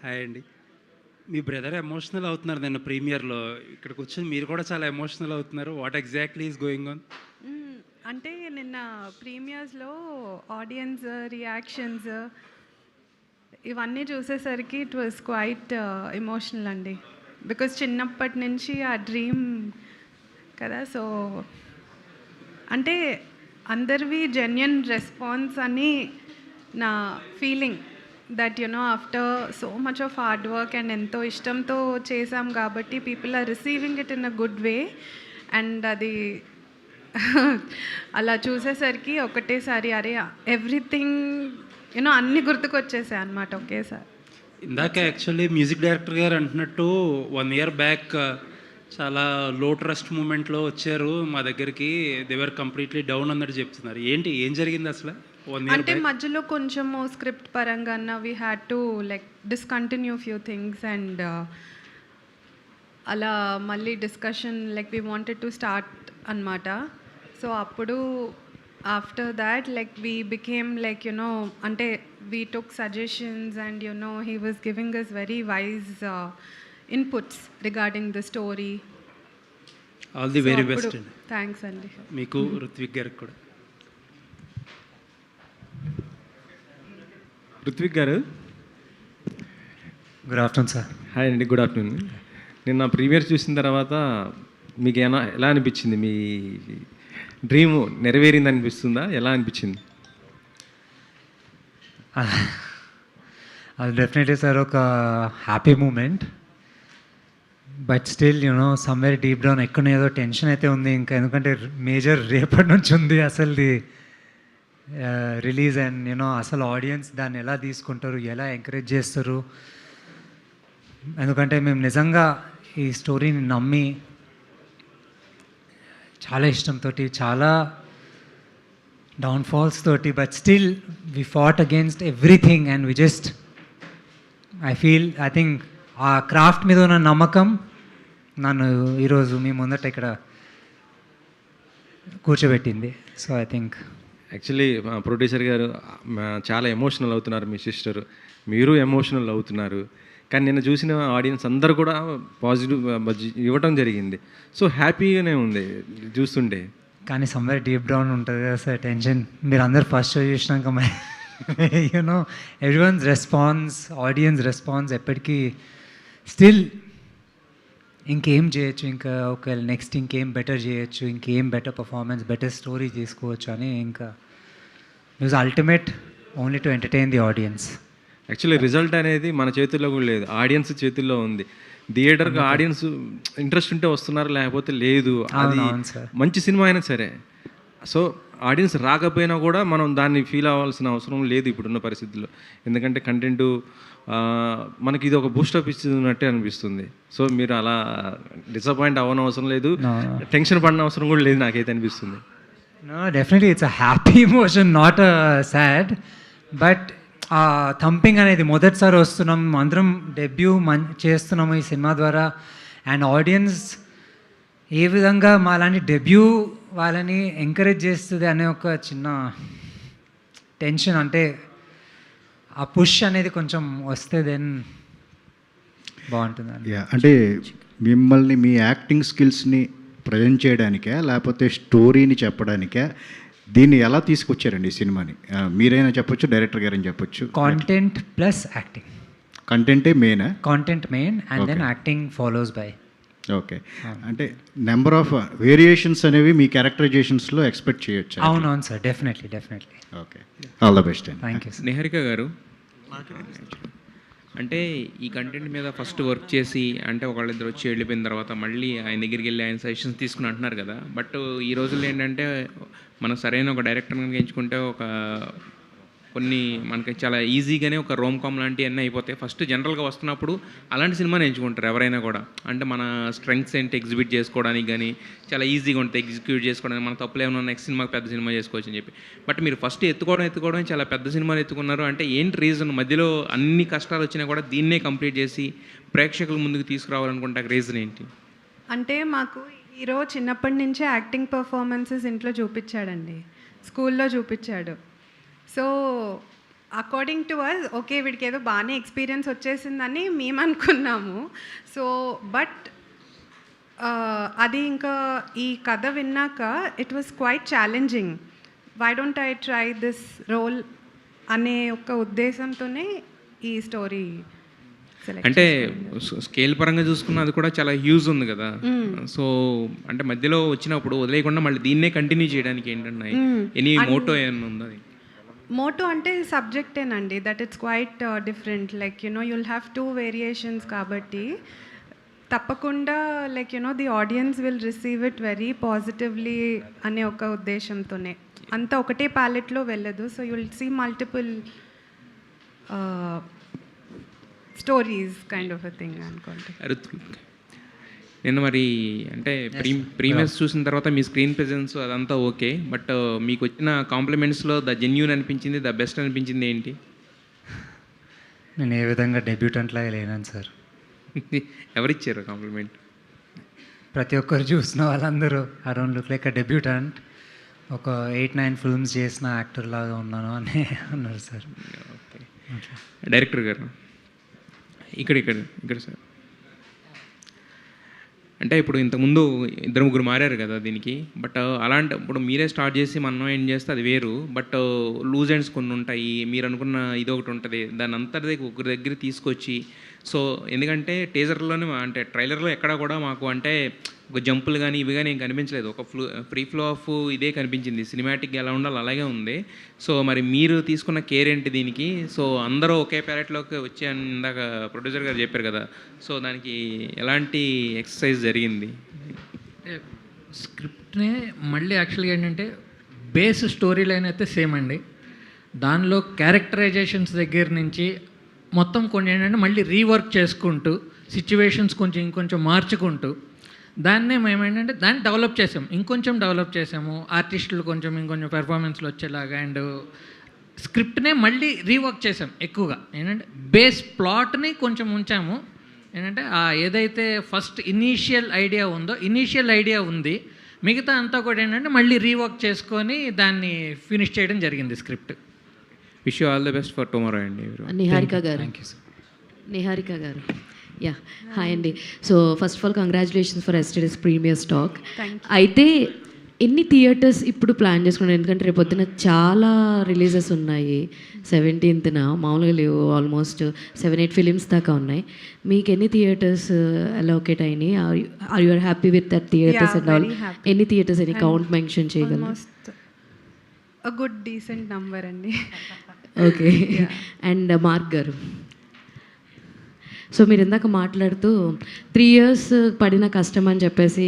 Hi అండి. మీ brother emotional అవుతున్నారు నిన్న ప్రీమియర్‌లో. ఇక్కడికి వచ్చి మీరు కూడా చాలా ఎమోషనల్ అవుతున్నారు. What exactly is going on? హ్మ్. అంటే నిన్న ప్రీమియర్స్‌లో ఆడియన్స్ రియాక్షన్స్ ఇవన్నీ చూసేసరికి ఇట్ వాస్ క్వైట్ ఎమోషనల్ అండి. బికాజ్ చిన్నప్పటి నుంచి ఆ డ్రీమ్ కదా! సో, అంటే అందరివి జెన్యూన్ రెస్పాన్స్ అని నా feeling. That after so much of hard work and ఎంతో ఇష్టంతో చేసాం కాబట్టి people are receiving it in a good way. And అది అలా చూసేసరికి ఒకటేసారి అరే ఎవ్రీథింగ్ అన్నీ గుర్తుకొచ్చేసాయి అన్నమాట ఒకేసారి. ఇందాక యాక్చువల్లీ మ్యూజిక్ డైరెక్టర్ గారు అంటున్నట్టు 1 ఇయర్ బ్యాక్ చాలా లో ట్రస్ట్ మూమెంట్‌లో వచ్చారు మా దగ్గరికి. దే వర్ కంప్లీట్‌లీ డౌన్ అన్నట్టు చెప్తున్నారు. ఏంటి ఏం జరిగింది అసల 1 ఇయర్ అంటే బ్యాక్? మధ్యలో కొంచెము స్క్రిప్ట్ పరంగా we had to like discontinue few things and అలా మళ్ళీ discussion like we wanted to start అనమాట. సో అప్పుడు after that like we became like అంటే we took suggestions and he was giving us very wise inputs regarding the story. All the very best అండి. Thanks అండి. మీకు రుత్విక్ గారికి కూడా. ఋత్విక్ గారు, good afternoon sir. Hi అండి, గుడ్ ఆఫ్టర్నూన్. నిన్న premiere చూసిన తర్వాత మీకు ఎలా అనిపించింది? మీ డ్రీమ్ నెరవేరింది అనిపిస్తుందా? ఎలా అనిపించింది? అది డెఫినెట్లీ సార్ ఒక happy moment. But still somewhere deep down ఎక్కడ ఏదో టెన్షన్ అయితే ఉంది ఇంకా. ఎందుకంటే మేజర్ రేపటి నుంచి ఉంది అసలుది రిలీజ్. అండ్ అసలు ఆడియన్స్ దాన్ని ఎలా తీసుకుంటారు, ఎలా ఎంకరేజ్ చేస్తారు. ఎందుకంటే మేము నిజంగా ఈ స్టోరీని నమ్మి చాలా ఇష్టంతో, చాలా డౌన్ఫాల్స్ తోటి, but still we fought against everything and we just I think ఆ క్రాఫ్ట్ మీద ఉన్న నమ్మకం నన్ను ఈరోజు మీ ముందట ఇక్కడ కూర్చోబెట్టింది. సో ఐ థింక్ యాక్చువల్లీ మా ప్రొడ్యూసర్ గారు చాలా ఎమోషనల్ అవుతున్నారు, మీ సిస్టర్ మీరు ఎమోషనల్ అవుతున్నారు. కానీ నిన్న చూసిన ఆడియన్స్ అందరూ కూడా పాజిటివ్ ఇవ్వటం జరిగింది. సో హ్యాపీగానే ఉంది చూస్తుంటే. కానీ సమ్వేర్ డీప్ డౌన్ ఉంటుంది కదా సార్ టెన్షన్. మీరు అందరు ఫస్ట్ షో చూసినాక ఎవ్రీవన్స్ రెస్పాన్స్, ఆడియన్స్ రెస్పాన్స్ ఎప్పటికీ స్టిల్ ఇంకేం చేయొచ్చు, ఇంకా ఒకవేళ నెక్స్ట్ ఇంకేం బెటర్ చేయొచ్చు, ఇంకేం బెటర్ పర్ఫార్మెన్స్, బెటర్ స్టోరీ తీసుకోవచ్చు అని. ఇంకా it was ultimate only to entertain the audience. Actually result అనేది మన చేతుల్లో కూడా లేదు, ఆడియన్స్ చేతుల్లో ఉంది. థియేటర్కి ఆడియన్స్ ఇంట్రెస్ట్ ఉంటే వస్తున్నారు, లేకపోతే లేదు. అది మంచి సినిమా అయినా సరే. సో ఆడియన్స్ రాకపోయినా కూడా మనం దాన్ని ఫీల్ అవ్వాల్సిన అవసరం లేదు ఇప్పుడున్న పరిస్థితుల్లో. ఎందుకంటే కంటెంట్ మనకి ఇది ఒక బూస్టప్ ఇస్తున్నట్టే అనిపిస్తుంది. సో మీరు అలా డిసప్పాయింట్ అవ్వని అవసరం లేదు, టెన్షన్ పడిన అవసరం కూడా లేదు నాకైతే అనిపిస్తుంది. Definitely it's a happy emotion, not a sad. But ఆ థంపింగ్ అనేది మొదటిసారి వస్తున్నాం, అందరం డెబ్యూ చేస్తున్నాము ఈ సినిమా ద్వారా. అండ్ ఆడియన్స్ ఏ విధంగా మా లాంటి డెబ్యూ వాళ్ళని ఎంకరేజ్ చేస్తుంది అనే ఒక చిన్న టెన్షన్. అంటే ఆ పుష్ అనేది కొంచెం వస్తే దెన్ బాగుంటుంది. అంటే మిమ్మల్ని మీ యాక్టింగ్ స్కిల్స్ని ప్రజెంట్ చేయడానికే, లేకపోతే స్టోరీని చెప్పడానికే దీన్ని ఎలా తీసుకొచ్చారండి ఈ సినిమాని? మీరైనా చెప్పొచ్చు, డైరెక్టర్ గారని చెప్పొచ్చు. Content plus acting. కంటెంటే మెయినా? Content main and then acting follows by. Okay. అంటే నెంబర్ ఆఫ్ వేరియేషన్స్ అనేవి మీ క్యారెక్టరైజేషన్స్లో ఎక్స్పెక్ట్ చేయొచ్చు. అవునవును sir, definitely. Okay, all the best అండి. Thank you. నిహారిక గారు, అంటే ఈ కంటెంట్ మీద ఫస్ట్ వర్క్ చేసి అంటే ఒకళ్ళిద్దరు వచ్చి వెళ్ళిపోయిన తర్వాత మళ్ళీ ఆయన దగ్గరికి వెళ్ళి ఆయన సజెషన్స్ తీసుకుని అంటున్నారు కదా. బట్ ఈ రోజుల్లో ఏంటంటే మనం సరైన ఒక డైరెక్టర్ కనుక ఎంచుకుంటే కొన్ని మనకి చాలా ఈజీగానే ఒక రోమ్ కామ్ లాంటివి అన్నీ అయిపోతాయి. ఫస్ట్ జనరల్గా వస్తున్నప్పుడు అలాంటి సినిమాని ఎంచుకుంటారు ఎవరైనా కూడా. అంటే మన స్ట్రెంగ్స్ ఏంటి ఎగ్జిబిట్ చేసుకోవడానికి కానీ చాలా ఈజీగా ఉంటుంది, ఎగ్జిక్యూట్ చేసుకోవడానికి. మన తప్పులు ఏమైనా నెక్స్ట్ సినిమాకి పెద్ద సినిమా చేసుకోవచ్చు అని చెప్పి. బట్ మీరు ఫస్ట్ ఎత్తుకోవడం చాలా పెద్ద సినిమాలు ఎత్తుకున్నారు. అంటే ఏంటి రీజన్? మధ్యలో అన్ని కష్టాలు వచ్చినా కూడా దీన్నే కంప్లీట్ చేసి ప్రేక్షకుల ముందుకు తీసుకురావాలనుకుంటే రీజన్ ఏంటి? అంటే మాకు హీరో చిన్నప్పటి నుంచే యాక్టింగ్ పర్ఫార్మెన్సెస్ ఇంట్లో చూపించాడండి, స్కూల్లో చూపించాడు. So according to us okay వీడికి ఏదో బాగానే ఎక్స్పీరియన్స్ వచ్చేసిందని మేము అనుకున్నాము. సో బట్ అది ఇంకా ఈ కథ విన్నాక it was quite challenging. Why don't I try this role అనే ఒక ఉద్దేశంతోనే ఈ స్టోరీ అంటే స్కేల్ పరంగా చూసుకున్న అది కూడా చాలా హ్యూజ్ ఉంది కదా. సో అంటే మధ్యలో వచ్చినప్పుడు వదిలేయకుండా మళ్ళీ దీన్నే కంటిన్యూ చేయడానికి ఏంటన్నా ఎనీ మోటో ఏమన్నా ఉందా? మోటో అంటే సబ్జెక్టేనండి, that it's quite different. Like you'll have 2 variations కాబట్టి తప్పకుండా like the audience will receive it very positively అనే ఒక ఉద్దేశంతోనే. అంతా ఒకటే ప్యాలెట్లో వెళ్ళదు. So you'll see multiple stories kind of a thing అనుకోండి. నేను మరి అంటే ప్రీమియర్స్ చూసిన తర్వాత మీ స్క్రీన్ ప్రెజెన్స్ అదంతా ఓకే, బట్ మీకు వచ్చిన కాంప్లిమెంట్స్లో ద జెన్యూన్ అనిపించింది, ద బెస్ట్ అనిపించింది ఏంటి? నేను ఏ విధంగా డెబ్యూటెంట్ లాగా లేనాను సార్. ఎవరిచ్చారు కాంప్లిమెంట్? ప్రతి ఒక్కరు చూసిన వాళ్ళందరూ I don't look like a debutante, ఒక 8-9 ఫిల్మ్స్ చేసిన యాక్టర్ లాగా ఉన్నాను అని అన్నారు సార్. ఓకే. డైరెక్టర్ గారు ఇక్కడ సార్, అంటే ఇప్పుడు ఇంతకుముందు 2-3 మారారు కదా దీనికి, బట్ అలాంటి ఇప్పుడు మీరే స్టార్ట్ చేసి మనం ఏం చేస్తే అది వేరు, బట్ లూజ్ ఎండ్స్ కొన్ని ఉంటాయి, మీరు అనుకున్న ఇది ఒకటి ఉంటుంది, దాని అంతటి ఒకరి దగ్గర తీసుకొచ్చి. సో ఎందుకంటే టీజర్లోనే అంటే ట్రైలర్లో ఎక్కడా కూడా మాకు అంటే ఒక జంపులు కానీ ఇవి కానీ ఏం కనిపించలేదు, ఒక ఫ్రీ ఫ్లో ఆఫ్ ఇదే కనిపించింది. సినిమాటిక్ ఎలా ఉండాలి అలాగే ఉంది. సో మరి మీరు తీసుకున్న కేర్ ఏంటి దీనికి? సో అందరూ ఒకే ప్యాలెట్లోకి వచ్చి అని ఇందాక ప్రొడ్యూసర్ గారు చెప్పారు కదా, సో దానికి ఎలాంటి ఎక్సర్సైజ్ జరిగింది? స్క్రిప్ట్నే మళ్ళీ యాక్చువల్గా ఏంటంటే బేస్ స్టోరీ లైన్ అయితే సేమ్ అండి, దానిలో క్యారెక్టరైజేషన్స్ దగ్గర నుంచి మొత్తం కొన్ని ఏంటంటే మళ్ళీ రీవర్క్ చేసుకుంటూ సిచ్యువేషన్స్ ఇంకొంచెం మార్చుకుంటూ దాన్నే మేము ఏంటంటే దాన్ని డెవలప్ చేసాము, ఇంకొంచెం డెవలప్ చేసాము, ఆర్టిస్టులు ఇంకొంచెం పెర్ఫార్మెన్స్లు వచ్చేలాగా. అండ్ స్క్రిప్ట్నే మళ్ళీ రీవర్క్ చేసాం ఎక్కువగా. ఏంటంటే బేస్ ప్లాట్ని కొంచెం ఉంచాము. ఏంటంటే ఏదైతే ఫస్ట్ ఇనీషియల్ ఐడియా ఉంది, మిగతా అంతా కూడా ఏంటంటే మళ్ళీ రీవర్క్ చేసుకొని దాన్ని ఫినిష్ చేయడం జరిగింది script. Wish you all the best for tomorrow అండి. నిహారిక గారు. Thank you sir. నిహారిక గారు, యా హాయ్ అండి. So first of all congratulations for yesterday's premiere stack. అయితే ఎన్ని థియేటర్స్ ఇప్పుడు ప్లాన్ చేసుకున్నారు? ఎందుకంటే రేపు పొద్దున చాలా రిలీజెస్ ఉన్నాయి. 17th మామూలుగా లేవు, ఆల్మోస్ట్ 7-8 ఫిలిమ్స్ దాకా ఉన్నాయి. మీకు ఎన్ని థియేటర్స్ అలోకేట్ అయినాయి? Are you are happy with that theatres and all? ఎన్ని థియేటర్స్, ఎన్ని కౌంట్ మెన్షన్ చేయగలరు? a good decent number అండి. ఓకే. అండ్ మార్క్ గారు, సో మీరు ఇందాక మాట్లాడుతూ 3 years పడిన కష్టం అని చెప్పేసి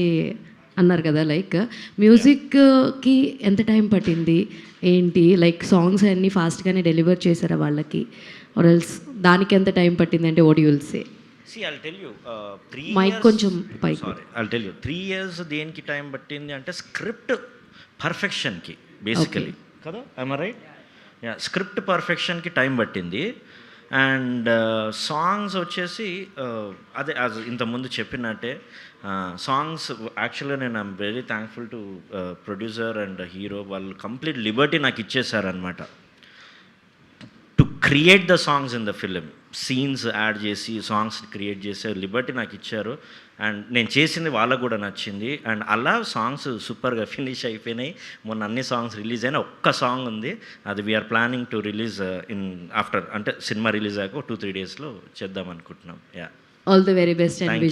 అన్నారు కదా, లైక్ మ్యూజిక్కి ఎంత టైం పట్టింది ఏంటి? లైక్ సాంగ్స్ అన్నీ ఫాస్ట్గానే డెలివర్ చేశారా వాళ్ళకి, ఆర్ ఎల్స్ దానికి ఎంత టైం పట్టింది అంటే what you will say? See, I'll tell you, 3 mike years... కొంచెం పైకి. Sorry, I'll tell you. 3 years దేనికి టైం పట్టింది అంటే స్క్రిప్ట్ పర్ఫెక్షన్కి బేసికలీ కదా. I'm right? యా, స్క్రిప్ట్ పర్ఫెక్షన్కి టైం పట్టింది. అండ్ సాంగ్స్ వచ్చేసి అదే ఇంతకుముందు చెప్పినట్టే సాంగ్స్ యాక్చువల్గా నేను I'm very thankful to producer and hero. వాళ్ళు కంప్లీట్ లిబర్టీ నాకు ఇచ్చేసారనమాట to create the songs in the film. Scenes add చేసి సాంగ్స్ క్రియేట్ చేసే లిబర్టీ నాకు ఇచ్చారు. అండ్ నేను చేసింది వాళ్ళకు కూడా నచ్చింది. అండ్ అలా సాంగ్స్ సూపర్గా ఫినిష్ అయిపోయినాయి. మొన్న అన్ని సాంగ్స్ రిలీజ్ అయినా ఒక్క సాంగ్ ఉంది, అది we're planning to release in after, అంటే సినిమా రిలీజ్ అయ్యాక 2-3 daysలో చేద్దాం అనుకుంటున్నాం. Yeah, all the very best and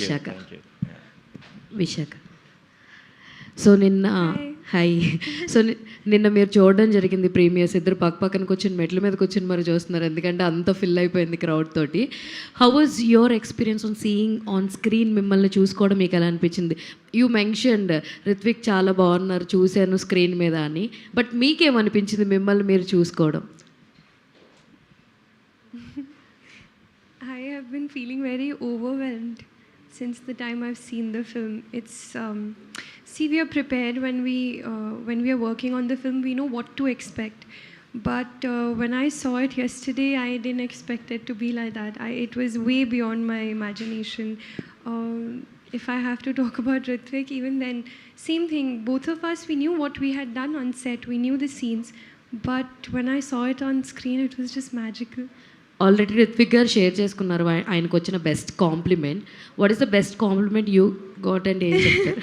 Visakha. So నిన్న మీరు చూడడం జరిగింది ప్రీమియర్స్, ఇద్దరు పక్కన కూర్చొని మెట్ల మీద కూర్చొని మరి చూస్తున్నారు, ఎందుకంటే అంత ఫిల్ అయిపోయింది క్రౌడ్ తోటి. How was your experience on seeing on screen? మిమ్మల్ని చూసుకోవడం మీకు ఎలా అనిపించింది? యూ మెన్షన్డ్ రిత్విక్ చాలా బాగున్నారు చూశాను స్క్రీన్ మీద అని, బట్ మీకేమనిపించింది మిమ్మల్ని మీరు చూసుకోవడం? I have been feeling very overwhelmed since the time I've seen the film. It's see, we are prepared when we are working on the film. We know what to expect. But when I saw it yesterday, I didn't expect it to be like that. It was way beyond my imagination. If I have to talk about Hrithwik, even then, same thing. Both of us, we knew what we had done on set. We knew the scenes. but when I saw it on screen, it was just magical. Already Ritvik గారు share చేసుకున్నారు ఆయనకు వచ్చిన best compliment. What is the best compliment you got and ఏం చెప్తారు?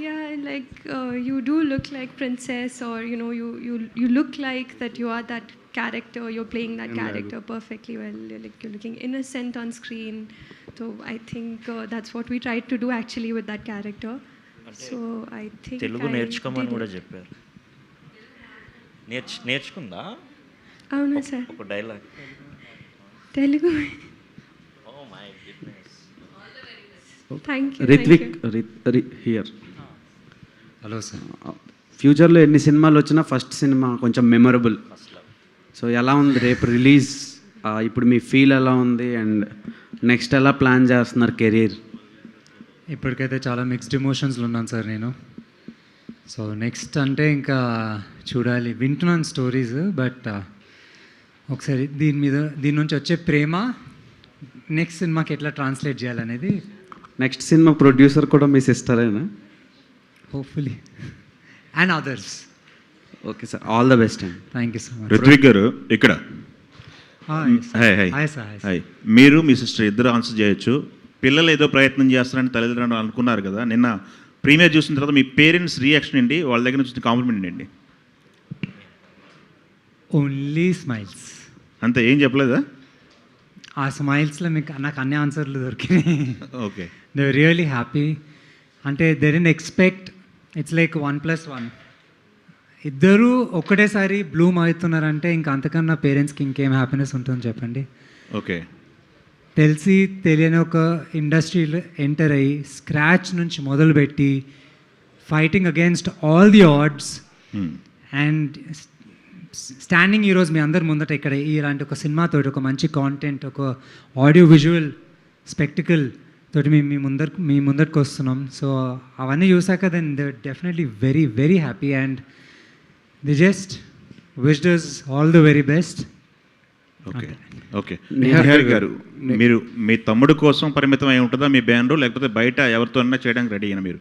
Yeah, like you do look like princess, or you know, you look like that you are that character. You're playing that character perfectly well. You're looking innocent on screen. So I think that's what we tried to do actually with that character. So I think Telugu నేర్చుకోమని కూడా చెప్పారు. నేర్చుకుందా? అవునా సార్? ఒక dialogue Telugu. Oh my goodness. Thank you. Ritvik here. Hello sir. ఫ్యూచర్లో ఎన్ని సినిమాలు వచ్చినా ఫస్ట్ సినిమా కొంచెం మెమరబుల్. సో ఎలా ఉంది రేపు రిలీజ్? ఇప్పుడు మీ ఫీల్ ఎలా ఉంది అండ్ నెక్స్ట్ ఎలా ప్లాన్ చేస్తున్నారు కెరీర్? ఇప్పటికైతే చాలా మిక్స్డ్ ఎమోషన్స్లో ఉన్నాను సార్ నేను. సో నెక్స్ట్ అంటే ఇంకా చూడాలి. వింటున్నాను స్టోరీస్, బట్ ఒకసారి దీని నుంచి వచ్చే ప్రేమ నెక్స్ట్ సినిమాకి ఎట్లా ట్రాన్స్లేట్ చేయాలనేది. నెక్స్ట్ సినిమా ప్రొడ్యూసర్ కూడా మీ సిస్టరేనా? Hopefully and others. Okay sir, all the best అండి. Thank you so much. Rithvik గారు ఇక్కడ. Hi sir. హాయ్. మీరు మీ సిస్టర్ ఇద్దరు ఆన్సర్ చేయొచ్చు. పిల్లలు ఏదో ప్రయత్నం చేస్తారని తల్లిదండ్రులు అనుకున్నారు కదా, నిన్న ప్రీమియర్ చూసిన తర్వాత మీ పేరెంట్స్ రియాక్షన్ ఏంటి, వాళ్ళ దగ్గర నుంచి కాంప్లిమెంట్ ఏంటి? Only smiles. అంతే, ఏం చెప్పలేదా? ఆ స్మైల్స్లో నాకు అన్ని ఆన్సర్లు దొరికినాయి. Okay. They were really happy. అంటే they didn't expect. It's like 1+1. ఇద్దరూ ఒకటేసారి బ్లూమ్ అవుతున్నారంటే ఇంకా అంతకన్నా పేరెంట్స్కి ఇంకేం హ్యాపీనెస్ ఉంటుంది చెప్పండి. ఓకే. తెలిసి తెలియని ఒక ఇండస్ట్రీలో ఎంటర్ అయ్యి స్క్రాచ్ నుంచి మొదలుపెట్టి fighting against all the odds and standing ఈరోజు మీ అందరి ముందట ఇక్కడ ఇలాంటి ఒక సినిమాతో, ఒక మంచి కాంటెంట్, ఒక ఆడియో విజువల్ స్పెక్టికల్ తోటి మీ ముందరికి వస్తున్నాం. సో అవన్నీ చూసాక then they definitely very very happy and the just wished us all the very best. Okay. Okay. Nihar గారు, మీరు మీ తమ్ముడు కోసం పరిమితం అయి ఉంటుందా మీ బ్యాండ్, లేకపోతే బయట ఎవరితోనైనా చేయడానికి రెడీ అయినా? మీరు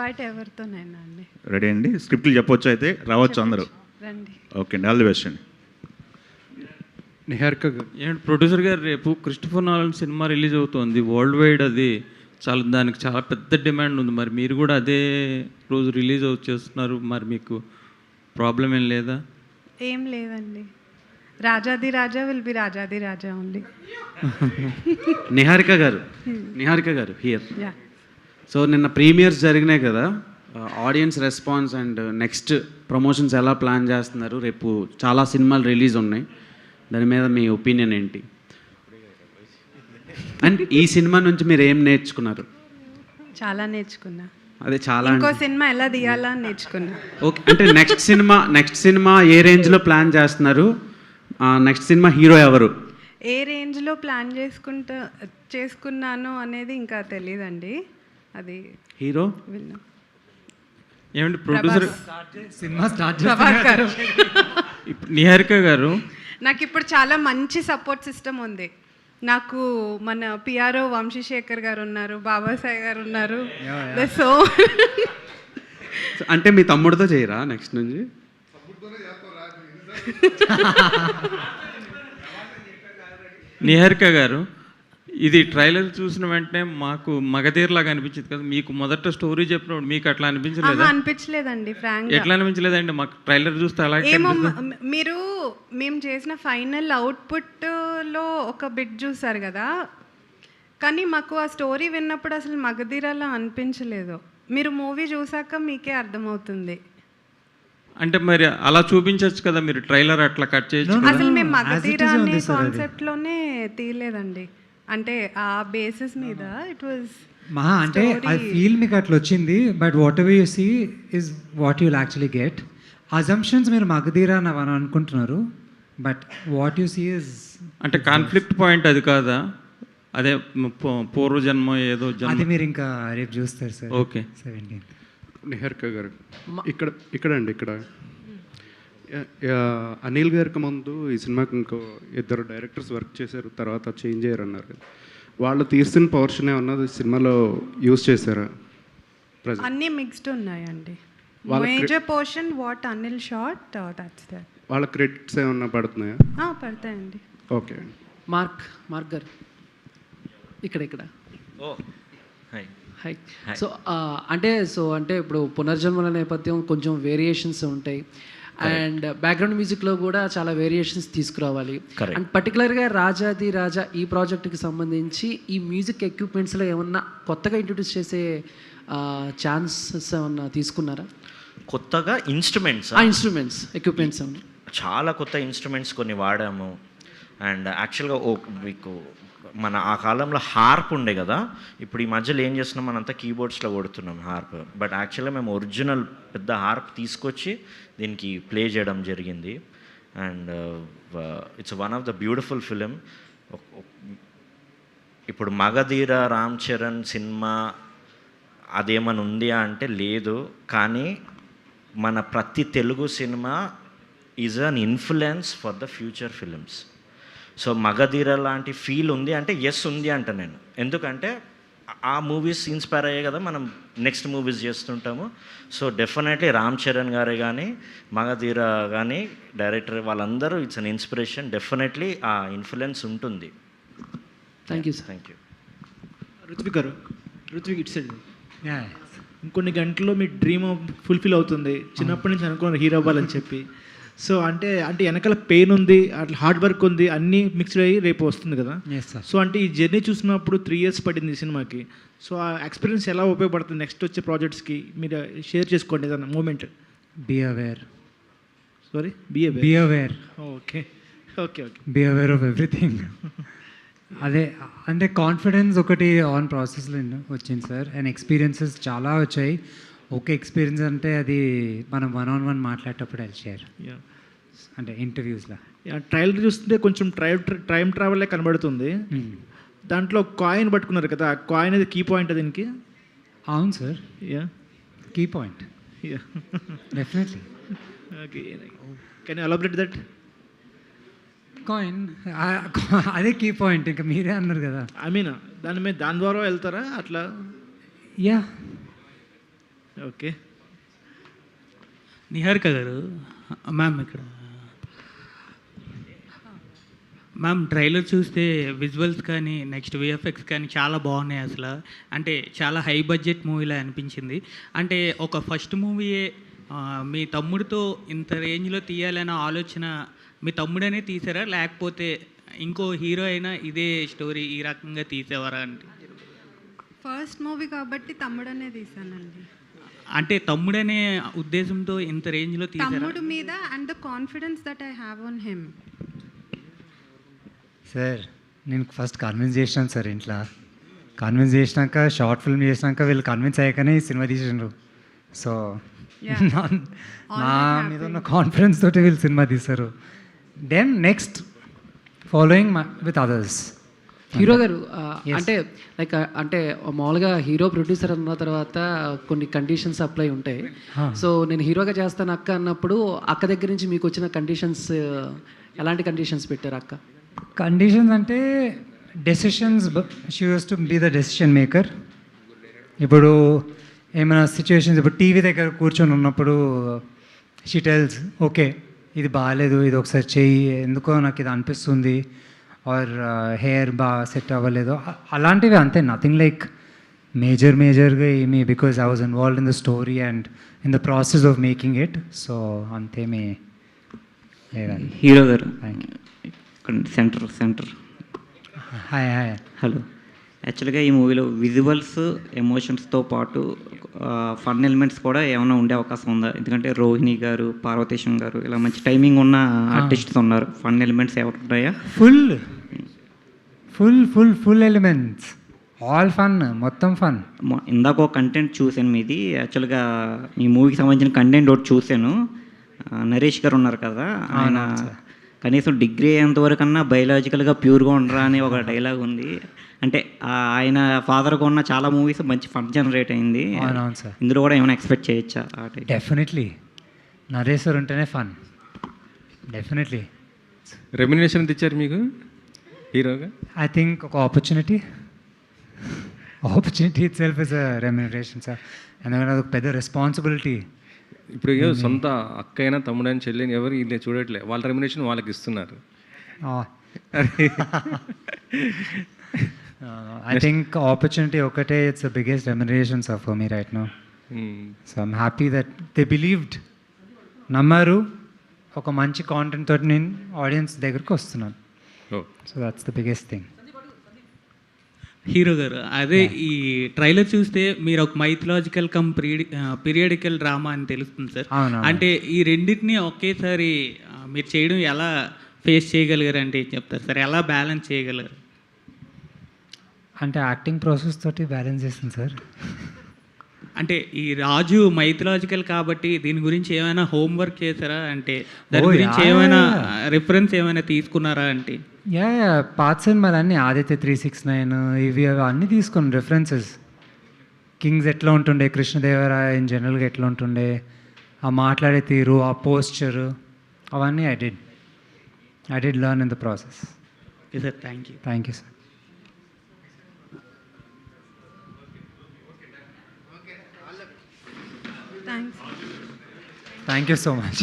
బయట ఎవరితోనైనా అండి. రెడీ అండి? స్క్రిప్ట్లు చెప్పొచ్చు అయితే, రావచ్చు అందరూ? రండి. ఓకే అండి, ఆల్ ది బెస్ట్ అండి. నిహారిక గారు. ఏంటి ప్రొడ్యూసర్ గారు, రేపు క్రిస్టోఫర్ నోలన్ సినిమా రిలీజ్ అవుతుంది వరల్డ్ వైడ్. అది దానికి చాలా పెద్ద డిమాండ్ ఉంది. మరి మీరు కూడా అదే రోజు రిలీజ్ చేస్తున్నారు, మరి మీకు ప్రాబ్లం ఏం లేదా? ఏం లేదండి. రాజాది రాజా విల్ బి రాజాది రాజా ఓన్లీ. నిహారిక గారు హియర్. సో నిన్న ప్రీమియర్స్ జరిగినాయి కదా, audience response and next promotions ఎలా ప్లాన్ చేస్తున్నారు? రేపు చాలా సినిమాలు రిలీజ్ ఉన్నాయి, దాని మీద మీ ఒపీనియన్ ఏంటి? అండ్ ఈ సినిమా నుంచి మీరు ఏం నేర్చుకున్నారు? చాలా నేర్చుకున్నా. అదే చాలా. ఇంకో సినిమా ఎలా తీయాలా అని నేర్చుకున్నా. ఓకే. అంటే నెక్స్ట్ సినిమా ఏ రేంజ్లో ప్లాన్ చేస్తున్నారు? నెక్స్ట్ సినిమా హీరో ఎవరు? ఏ రేంజ్లో ప్లాన్ చేసుకున్నాను అనేది ఇంకా తెలియదండి. అది హీరో విన్నా. ఏమంటే ప్రొడ్యూసర్ సినిమా స్టార్ట్ గారు. నిహారిక గారు, నాకు ఇప్పుడు చాలా మంచి సపోర్ట్ సిస్టమ్ ఉంది. నాకు మన పిఆర్ఓ వంశీశేఖర్ గారు ఉన్నారు, బాబాసాయి గారు ఉన్నారు. సో అంటే మీ తమ్ముడితో చేయరా నెక్స్ట్ నుంచి? నిహారిక గారు, ఇది ట్రైలర్ చూసిన వెంటనే మాకు మగధీర్లాగా అనిపించింది కదా. మీకు మొదట స్టోరీ చెప్పినప్పుడు మీకు అట్లా అనిపించలేదా? అనిపించలేదండి ఫ్రాంక్. ఎట్లా అనిపించలేదండి? మాకు ట్రైలర్ చూస్తే అలా ఏమో, మేము చేసిన ఫైనల్ అవుట్పుట్లో ఒక బిట్ చూసారు కదా, కానీ మాకు ఆ స్టోరీ విన్నప్పుడు అసలు మగధీరలా అనిపించలేదు. మీరు మూవీ చూసాక మీకే అర్థమవుతుంది. అంటే మరి అలా చూపించవచ్చు కదా, మీరు ట్రైలర్ అట్లా కట్ చేయొచ్చు. అసలు మేము మగధీర అనే కాన్సెప్ట్లోనే తీయలేదండి. అంటే ఆ బేసిస్ మీద ఇట్ వాజ్ అంటే ఐ ఫీల్ మీకు అట్లా వచ్చింది. But whatever you see is what you'll actually get. Assumptions మీరు మగధీర అని అనుకుంటున్నారు, but what you see is అంటే కాన్ఫ్లిక్ట్ పాయింట్ అది కాదా? అదే పూర్వజన్మ ఏదో జన్మ. అది మీరు ఇంకా రేపు చూస్తారు సార్. ఓకే. 17. నిహారిక గారు ఇక్కడ అనిల్ గారికి ముందు ఈ సినిమాకి ఇంకో ఇద్దరు డైరెక్టర్స్ వర్క్ చేశారు, తర్వాత చేంజ్ అయ్యారు అన్నారు. వాళ్ళు తీసిన పోర్షన్ ఏమన్నా సినిమాలో యూజ్ చేశారా? అన్నీ మిక్స్డ్ ఉన్నాయండి. Major portion what Anil shot that's that. వాళ్ళ క్రెడిట్స్ ఏమన్నా పడుతున్నాయా? పడతాయండి. ఓకే అండి. మార్క్ గారు ఇక్కడ ఓ హై హై. సో అంటే ఇప్పుడు పునర్జన్మల నేపథ్యం కొంచెం వేరియేషన్స్ ఉంటాయి అండ్ బ్యాక్గ్రౌండ్ మ్యూజిక్లో కూడా చాలా వేరియేషన్స్ తీసుకురావాలి. అండ్ పర్టికులర్గా రాజాది రాజా ఈ ప్రాజెక్ట్కి సంబంధించి ఈ మ్యూజిక్ ఎక్విప్మెంట్స్లో ఏమన్నా కొత్తగా ఇంట్రొడ్యూస్ చేసే ఛాన్సెస్ ఏమన్నా తీసుకున్నారా? కొత్తగా ఇన్స్ట్రుమెంట్స్ ఎక్విప్మెంట్స్ చాలా కొత్త ఇన్స్ట్రుమెంట్స్ కొన్ని వాడాము. అండ్ యాక్చువల్గా మీకు మన ఆ కాలంలో హార్ప్ ఉండే కదా, ఇప్పుడు ఈ మధ్యలో ఏం చేస్తున్నాం, మనంతా కీబోర్డ్స్లో కొడుతున్నాం హార్ప్. బట్ యాక్చువల్గా మేము ఒరిజినల్ పెద్ద హార్ప్ తీసుకొచ్చి దీనికి ప్లే చేయడం జరిగింది. And it's one of the beautiful film. ఇప్పుడు మగధీర రామ్ చరణ్ సినిమా అదేమని ఉంది అంటే లేదు, కానీ మన ప్రతి Telugu cinema is an influence for the future films. So Magadheera లాంటి ఫీల్ ఉంది అంటే ఎస్ ఉంది అంట నేను. ఎందుకంటే ఆ మూవీస్ ఇన్స్పైర్ అయ్యే కదా మనం నెక్స్ట్ మూవీస్ చేస్తుంటాము. సో డెఫినెట్లీ రామ్ చరణ్ గారే కానీ మగధీర కానీ డైరెక్టర్ వాళ్ళందరూ ఇట్స్ అన్ ఇన్స్పిరేషన్. డెఫినెట్లీ ఆ ఇన్ఫ్లుయెన్స్ ఉంటుంది. Thank you thank you. Ruthvik it's ఇంకొన్ని గంటల్లో మీ డ్రీమ్ ఫుల్ఫిల్ అవుతుంది. చిన్నప్పటి నుంచి అనుకున్నారు హీరో అవ్వాలని చెప్పి. సో అంటే వెనకాల పెయిన్ ఉంది, అట్లా హార్డ్ వర్క్ ఉంది, అన్నీ మిక్స్డ్ అయ్యి రేపు వస్తుంది కదా. సో అంటే ఈ జర్నీ చూసినప్పుడు 3 years పడింది ఈ సినిమాకి. సో ఆ ఎక్స్పీరియన్స్ ఎలా ఉపయోగపడుతుంది నెక్స్ట్ వచ్చే ప్రాజెక్ట్స్కి? మీరు షేర్ చేసుకోండి ఏదన్నా moment. Be aware. Sorry, be aware. Okay okay okay. Be aware of everything. అదే అంటే కాన్ఫిడెన్స్ ఒకటి ఆన్ ప్రాసెస్లో వచ్చింది సార్. అండ్ ఎక్స్పీరియన్సెస్ చాలా వచ్చాయి. ఓకే ఎక్స్పీరియన్స్ అంటే అది మనం 1-on-1 మాట్లాడేటప్పుడు అది షేర్, అంటే ఇంటర్వ్యూస్లో. ట్రైలర్ చూస్తుంటే కొంచెం టైం ట్రావెల్లే కనబడుతుంది. దాంట్లో కాయిన్ పట్టుకున్నారు కదా, ఆ కాయిన్ అది కీ పాయింట్ దీనికి. అవును సార్, key point. Definitely. Okay, can you elaborate that? Coin అదే కీ పాయింట్, ఇంకా మీరే అన్నారు కదా. ఐ మీన్ దాని ద్వారా వెళ్తారా అట్లా? యా. ఓకే. నిహారిక గారు, మ్యామ్ ఇక్కడ మ్యామ్ ట్రైలర్ చూస్తే విజువల్స్ కానీ నెక్స్ట్ విఎఫ్ఎక్స్ కానీ చాలా బాగున్నాయి అసలు. అంటే చాలా హై బడ్జెట్ మూవీలా అనిపించింది. అంటే ఒక ఫస్ట్ మూవీయే మీ తమ్ముడితో ఇంత రేంజ్లో తీయాలనే ఆలోచన మీ తమ్ముడనే తీసారా, లేకపోతే ఇంకో హీరో అయినా ఇదే స్టోరీ ఈ రకంగా తీసేవారా? అంటే ఫస్ట్ మూవీ కాబట్టి తమ్ముడనే తీసానండి. అంటే తమ్ముడనే ఉద్దేశంతో ఇంత రేంజ్లో తీసారా? తమ్ముడు మీద and the confidence that I have on him. Sir నేను ఫస్ట్ కన్విన్స్ చేసినాను సార్. ఇంట్లో కన్విన్స్ చేసినాక, షార్ట్ ఫిల్మ్ చేసినాక వీళ్ళు కన్విన్స్ అయ్యాకనే ఈ సినిమా తీసిండ్రు. సో నా మీద ఉన్న కాన్ఫిడెన్స్ తోటి వీళ్ళు సినిమా తీశారు. Then next following with others. Hero గారు అంటే లైక్ అంటే మామూలుగా హీరో ప్రొడ్యూసర్ అన్న తర్వాత కొన్ని కండిషన్స్ అప్లై ఉంటాయి. సో నేను హీరోగా చేస్తాను అక్క అన్నప్పుడు అక్క దగ్గర నుంచి మీకు వచ్చిన కండిషన్స్ ఎలాంటి కండిషన్స్ పెట్టారు అక్క? కండిషన్స్ అంటే decisions, she used to be the decision maker. ఇప్పుడు ఏమైనా సిచ్యువేషన్స్, ఇప్పుడు టీవీ దగ్గర కూర్చొని ఉన్నప్పుడు షీ టెల్స్ ఓకే ఇది బాగాలేదు, ఇది ఒకసారి చెయ్యి, ఎందుకో నాకు ఇది అనిపిస్తుంది, ఆర్ హెయిర్ బాగా సెట్ అవ్వలేదు, అలాంటివి అంతే. నథింగ్ లైక్ మేజర్గా ఏమీ, because I was involved in the story and in the process of making it. So అంతేమీ లేదండి. హీరో గారు సెంటర్ హాయ్ హలో. యాక్చువల్గా ఈ మూవీలో విజువల్స్, ఎమోషన్స్తో పాటు ఫన్ ఎలిమెంట్స్ కూడా ఏమైనా ఉండే అవకాశం ఉందా? ఎందుకంటే రోహిణి గారు, పార్వతీశం గారు ఇలా మంచి టైమింగ్ ఉన్న ఆర్టిస్ట్స్ ఉన్నారు. ఫన్ ఎలిమెంట్స్ ఏమైనా ఉన్నాయా? ఫుల్ ఎలిమెంట్స్, ఆల్ ఫన్, మొత్తం ఫన్. ఇందాక ఒక కంటెంట్ చూశాను మీది. యాక్చువల్గా మీ మూవీకి సంబంధించిన కంటెంట్ ఒకటి చూశాను. నరేష్ గారు ఉన్నారు కదా, ఆయన కనీసం డిగ్రీ అయ్యేంతవరకు కన్నా బయలాజికల్గా ప్యూర్గా ఉండరా అని ఒక డైలాగ్ ఉంది. అంటే ఆయన ఫాదర్గా ఉన్న చాలా మూవీస్ మంచి ఫన్ జనరేట్ అయింది. ఇందులో కూడా ఏమైనా ఎక్స్పెక్ట్ చేయొచ్చా? డెఫినెట్లీ నరేష్ సార్ ఉంటేనే ఫన్. డెఫినెట్లీ. రెమ్యునరేషన్ ఇచ్చారు మీకు హీరోగా? ఐ థింక్ ఒక opportunity it self is a remuneration sir. ఎందుకంటే అదొక పెద్ద రెస్పాన్సిబిలిటీ. ఇప్పుడు సొంత అక్కైనా తమ్ముడైనా చెల్లిని ఎవరు వీళ్ళు చూడట్లే, వాళ్ళ రెమ్యునేషన్ వాళ్ళకి ఇస్తున్నారు. I think opportunity ఒకటే, it's the biggest remuneration sir for me right now. So I'm happy that they believed, నమ్మారు, ఒక మంచి కాంటెంట్ తోటి నేను ఆడియన్స్ దగ్గరికి వస్తున్నాను. So that's the biggest thing. Hero గారు, అదే ఈ ట్రైలర్ చూస్తే మీరు ఒక మైథలాజికల్ కమ్ పీరియాడికల్ డ్రామా అని తెలుస్తుంది సార్. అంటే ఈ రెండింటిని ఒకేసారి మీరు చేయడం ఎలా ఫేస్ చేయగలిగారు అంటే ఏం చెప్తారు సార్? ఎలా బ్యాలెన్స్ చేయగలరు? అంటే యాక్టింగ్ ప్రాసెస్ తోటి బ్యాలెన్స్ చేస్తుంది సార్. అంటే ఈ రాజు మైథలాజికల్ కాబట్టి దీని గురించి ఏమైనా హోంవర్క్ చేశారా? అంటే దాని గురించి ఏమైనా రిఫరెన్స్ ఏమైనా తీసుకున్నారా? అంటే పాత సినిమాలు అన్నీ ఆదిత్య 369 ఇవి అన్నీ తీసుకుని రిఫరెన్సెస్. కింగ్స్ ఎట్లా ఉంటుండే, కృష్ణదేవరాయ ఇన్ జనరల్గా ఎట్లా ఉంటుండే, ఆ మాట్లాడే తీరు, ఆ పోస్చరు, అవన్నీ I did learn in the process. Okay sir, thank you. Thank you sir. Thanks. Thank you so much.